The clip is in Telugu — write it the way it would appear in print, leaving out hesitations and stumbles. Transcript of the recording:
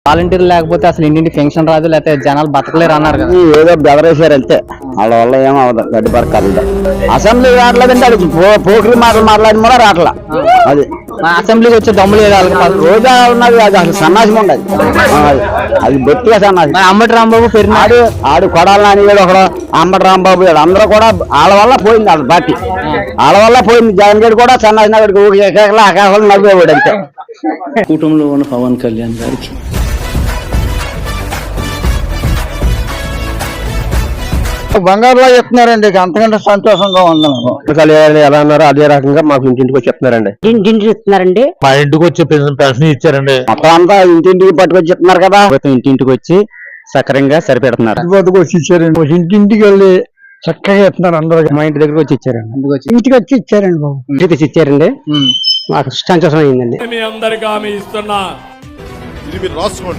వాలంటీర్ లేకపోతే అసలు ఇంటింటి పెన్షన్ రాదు, లేకపోతే జనాలు బతకలేరు అన్నారు కదా. ఏదో బెదరేశారు అంతే, వాళ్ళ వల్ల ఏమవుతుంది గడ్డి పరకాలి. అసెంబ్లీ రావట్లేదంటే అది పోకిరి మాటలు మాట్లాడి కూడా రావట్లా. అది అసెంబ్లీకి వచ్చే దమ్ములు లేదు వాళ్ళకి. రోజా ఉన్నది అది అసలు సన్నాసం ఉండదు, అది బొత్తిగా సన్నాసం. అంబటి రాంబాబు పెరినాడు, ఆడు కొడాలి నాని కూడా ఒకడు, అంబటి రాంబాబు అందరూ కూడా వాళ్ళ వల్ల పోయింది, వాళ్ళ పార్టీ వాళ్ళ వల్ల పోయింది. జగన్ గడి కూడా సన్నాసిన ఆకాశాలు నవ్వేవాడు అంతే. కూటమిలో ఉన్న పవన్ కళ్యాణ్ గారికి బంగారులో చెప్తున్నారండి, అంతకంటే సంతోషంగా ఉంది. ఎలా అన్నారో అదే రకంగా మాకు ఇంటింటికి వచ్చి చెప్తున్నారండి. ఇంటింటికి ఇస్తున్నారండి, మా ఇంటికి వచ్చి పెన్షన్ ఇచ్చారండి. మొత్తం అంతా ఇంటింటికి పట్టుకొచ్చి చెప్తున్నారు కదా, ఇంటింటికి వచ్చి సక్రంగా సరిపెడుతున్నారు. వచ్చి ఇచ్చారండి, ఇంటింటికి వెళ్ళి చక్కగా చెప్తున్నారు అందరూ. మా ఇంటి దగ్గరకు వచ్చి ఇచ్చారండి. ఇంటికి వచ్చి ఇచ్చారండి బాబు, ఇంటికి వచ్చి ఇచ్చారండి. మాకు సంతోషం అయిందండి. మీ అందరికీ హామీ ఇస్తున్నా, ఇది మీరు రాసుకోండి.